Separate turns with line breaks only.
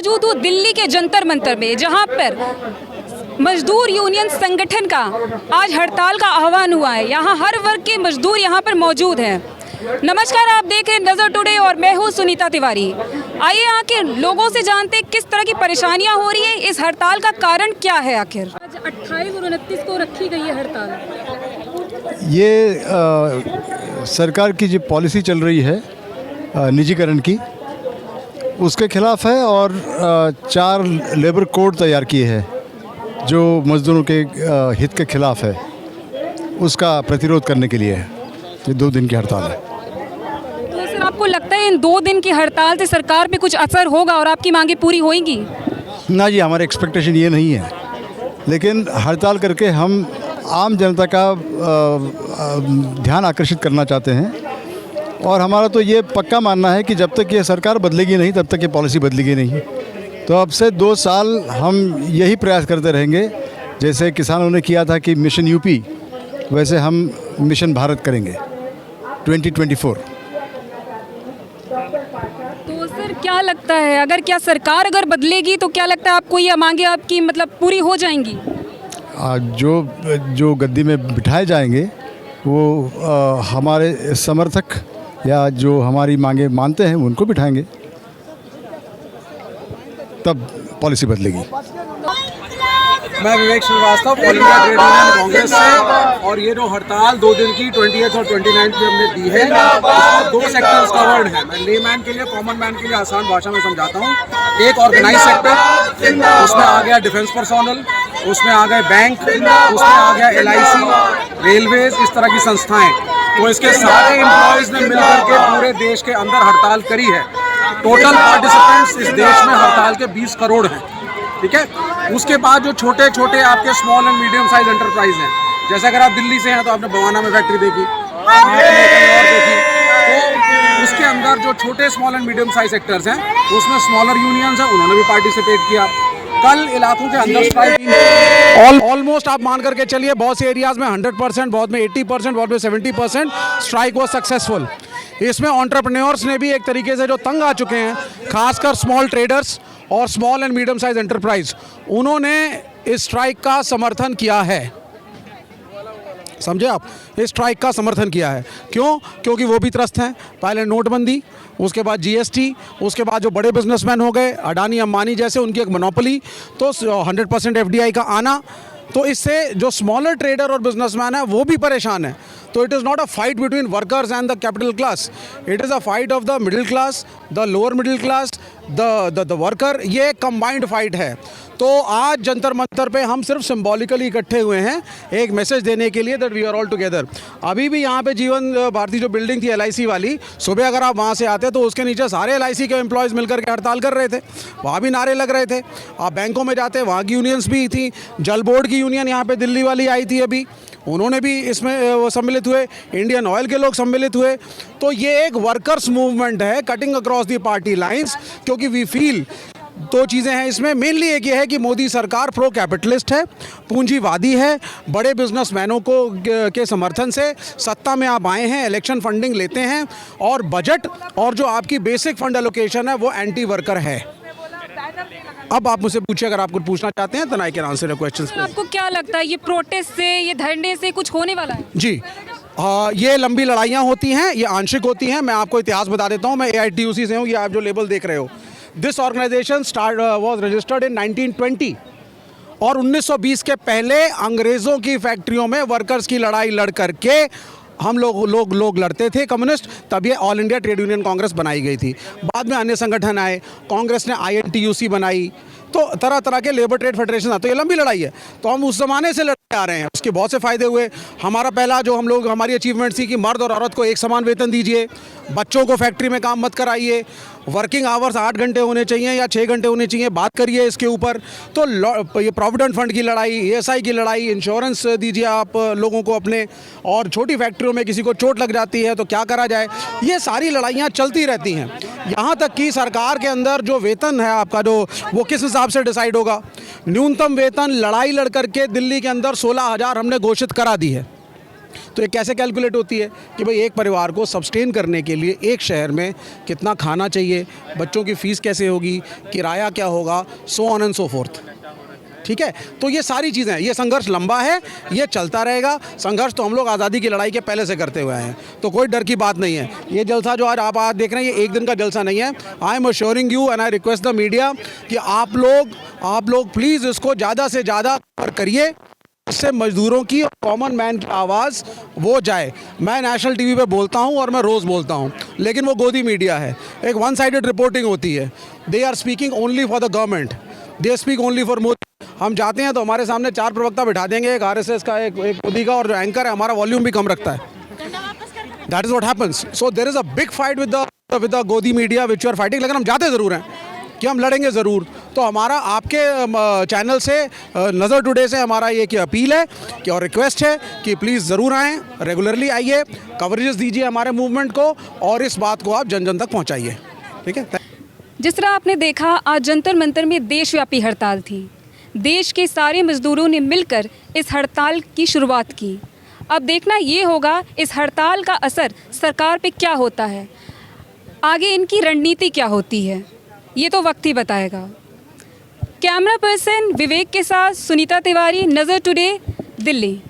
मौजूद हूँ दिल्ली के जंतर मंतर में, जहाँ पर मजदूर यूनियन संगठन का आज हड़ताल का आह्वान हुआ है। यहाँ हर वर्ग के मजदूर यहाँ पर मौजूद हैं। नमस्कार, आप देख रहे हैं नज़र टुडे और मैं हूँ सुनीता तिवारी। आइए आखिर लोगों से जानते हैं किस तरह की परेशानियाँ हो रही है, इस हड़ताल का कारण क्या है। आखिर आज 28 और 29 को रखी गई है हड़ताल।
ये सरकार की जो पॉलिसी चल रही है निजीकरण की, उसके खिलाफ है और 4 लेबर कोड तैयार किए हैं जो मज़दूरों के हित के खिलाफ है। उसका प्रतिरोध करने के लिए ये 2 दिन की हड़ताल है।
तो सर, आपको लगता है इन 2 दिन की हड़ताल से सरकार पे कुछ असर होगा और आपकी मांगें पूरी होंगी?
ना जी, हमारे एक्सपेक्टेशन ये नहीं है, लेकिन हड़ताल करके हम आम जनता का ध्यान आकर्षित करना चाहते हैं। और हमारा तो ये पक्का मानना है कि जब तक ये सरकार बदलेगी नहीं तब तक ये पॉलिसी बदलेगी नहीं। तो अब से 2 साल हम यही प्रयास करते रहेंगे। जैसे किसानों ने किया था कि मिशन यूपी, वैसे हम मिशन भारत करेंगे 2024।
तो सर, क्या लगता है, अगर क्या सरकार अगर बदलेगी तो क्या लगता है आपको ये मांगे आपकी मतलब पूरी हो जाएंगी?
जो गद्दी में बिठाए जाएंगे वो हमारे समर्थक या जो हमारी मांगे मानते हैं उनको बिठाएंगे, तब पॉलिसी बदलेगी।
मैं Vivek Srivastava, all India trade union congress से। और ये जो हड़ताल 2 दिन की 28 और 29 की हमने दी है, इसमें 2 सेक्टर्स कवर्ड हैं। मैं लेमैन के लिए, कॉमन मैन के लिए आसान भाषा में समझाता हूँ। एक ऑर्गेनाइज सेक्टर, उसमें आ गया डिफेंस पर्सोनल, उसमें आ गए बैंक, उसमें आ गया LIC, रेलवेज, इस तरह की संस्थाएं। तो इसके सारे एम्प्लॉयज़ ने मिलकर के पूरे देश के अंदर हड़ताल करी है। टोटल पार्टिसिपेंट्स इस देश में हड़ताल के 20 करोड़ हैं, ठीक है। उसके बाद जो छोटे छोटे आपके small and medium size enterprise हैं, जैसे अगर आप दिल्ली से हैं तो आपने बवाना में फैक्ट्री देखी, कहीं और देखी, तो उसके अंदर जो छोटे small and medium size sectors हैं उसमें स्मॉलर यूनियंस हैं, उन्होंने भी पार्टिसिपेट किया। कल इलाकों के अंदर स्ट्राइक ऑलमोस्ट आप मान करके चलिए, बहुत से एरियाज में 100%, बहुत में 80%, बहुत में 70% स्ट्राइक वो सक्सेसफुल। इसमें एंटरप्रेन्योर्स ने भी एक तरीके से जो तंग आ चुके हैं, खासकर स्मॉल ट्रेडर्स और small and medium size enterprise, उन्होंने इस स्ट्राइक का समर्थन किया है। समझे आप, इस स्ट्राइक का समर्थन किया है। क्यों? क्योंकि वो भी त्रस्त हैं। पहले नोटबंदी, उसके बाद GST, उसके बाद जो बड़े बिजनेसमैन हो गए, अडानी अंबानी जैसे, उनकी एक मोनोपोली, तो 100% FDI का आना, तो इससे जो स्मॉलर ट्रेडर और बिजनेसमैन है वो भी परेशान है। तो it is not a fight between workers and the capital class, it is a fight of the middle class, the lower middle class, the worker. ये कंबाइंड फाइट है। तो आज जंतर मंतर पे हम सिर्फ सिंबॉलिकली इकट्ठे हुए हैं एक मैसेज देने के लिए that we are all together. अभी भी यहाँ पे जीवन भारती जो बिल्डिंग थी LIC वाली, सुबह अगर आप वहाँ से आते तो उसके नीचे सारे LIC के एम्प्लॉयज़ मिलकर के हड़ताल कर रहे थे, वहाँ भी नारे लग रहे थे। आप बैंकों में जाते, वहाँ की यूनियंस भी थी। जल बोर्ड की यूनियन यहाँ पे दिल्ली वाली आई थी अभी, उन्होंने भी इसमें सम्मिलित हुए। इंडियन ऑयल के लोग सम्मिलित हुए। तो ये एक वर्कर्स मूवमेंट है cutting across the party lines, क्योंकि वी फील 2 चीज़ें हैं इसमें। मेनली एक ये है कि मोदी सरकार प्रो कैपिटलिस्ट है, पूंजीवादी है, बड़े बिजनेसमैनों को के समर्थन से सत्ता में आप आए हैं, इलेक्शन फंडिंग लेते हैं, और बजट और जो आपकी बेसिक फंड एलोकेशन है वो एंटी वर्कर है। अब आप मुझसे पूछिए, अगर आप कुछ पूछना चाहते हैं तो I can answer your questions.
आपको क्या लगता है ये प्रोटेस्ट से, ये धरने से कुछ होने वाला है? जी,
ये लंबी लड़ाइयाँ होती हैं, ये आंशिक होती हैं। मैं आपको इतिहास बता देता हूँ। मैं AITUC से हूँ, ये आप जो लेबल देख रहे हो, this organisation was registered in 1920, और 1920 के पहले अंग्रेज़ों की फैक्ट्रियों में वर्कर्स की लड़ाई लड़ करके हम लोग लड़ते थे कम्युनिस्ट। तब ये all India trade union Congress बनाई गई थी। बाद में अन्य संगठन आए, कांग्रेस ने INTUC बनाई, तो तरह तरह के लेबर ट्रेड फेडरेशन। तो ये लंबी लड़ाई है, तो हम उस ज़माने से लड़ते आ रहे हैं, उसके बहुत से फ़ायदे हुए। हमारा पहला जो हमारी अचीवमेंट थी कि मर्द और औरत को एक समान वेतन दीजिए, बच्चों को फैक्ट्री में काम मत कराइए, वर्किंग आवर्स 8 घंटे होने चाहिए या 6 घंटे होने चाहिए, बात करिए इसके ऊपर। तो ये प्रोविडेंट फंड की लड़ाई, ESI की लड़ाई, इंश्योरेंस दीजिए आप लोगों को अपने, और छोटी फैक्ट्रियों में किसी को चोट लग जाती है तो क्या करा जाए, ये सारी लड़ाइयाँ चलती रहती हैं। यहाँ तक कि सरकार के अंदर जो वेतन है आपका, जो वो किस हिसाब से डिसाइड होगा। न्यूनतम वेतन लड़ाई लड़ करके दिल्ली के अंदर 16,000 हमने घोषित करा दी है। तो ये कैसे कैलकुलेट होती है कि भाई एक परिवार को सस्टेन करने के लिए एक शहर में कितना खाना चाहिए, बच्चों की फ़ीस कैसे होगी, किराया क्या होगा, so on and so fourth. ठीक है, तो ये सारी चीज़ें, ये संघर्ष लंबा है, ये चलता रहेगा। संघर्ष तो हम लोग आज़ादी की लड़ाई के पहले से करते हुए आए हैं, तो कोई डर की बात नहीं है। ये जलसा जो आज आप देख रहे हैं, ये एक दिन का जलसा नहीं है। I am assuring you and I request the media कि आप लोग प्लीज़ इसको ज़्यादा से ज़्यादा करिए, इससे मजदूरों की और कॉमन मैन की आवाज़ वो जाए। मैं नेशनल टीवी पे बोलता हूँ और मैं रोज़ बोलता हूँ, लेकिन वो गोदी मीडिया है, एक वन साइडेड रिपोर्टिंग होती है। They are speaking only for the government, they speak only for Modi. हम जाते हैं तो हमारे सामने 4 प्रवक्ता बिठा देंगे, एक आरएसएस का, एक मोदी का, और जो एंकर है हमारा वॉल्यूम भी कम रखता है। That is what happens. So there is a big fight with the Godi media which you are fighting. लेकिन हम जाते ज़रूर हैं कि हम लड़ेंगे ज़रूर। तो हमारा आपके चैनल से, नज़र टुडे से हमारा ये कि अपील है कि और रिक्वेस्ट है कि प्लीज़ ज़रूर आएँ, रेगुलरली आइए, कवरेजेस दीजिए हमारे मूवमेंट को, और इस बात को आप जन जन तक पहुँचाइए। ठीक है।
जिस तरह आपने देखा, आज जंतर मंतर में देशव्यापी हड़ताल थी। देश के सारे मजदूरों ने मिलकर इस हड़ताल की शुरुआत की। अब देखना ये होगा इस हड़ताल का असर सरकार पे क्या होता है, आगे इनकी रणनीति क्या होती है, ये तो वक्त ही बताएगा। कैमरा पर्सन विवेक के साथ सुनीता तिवारी, नज़र टुडे, दिल्ली।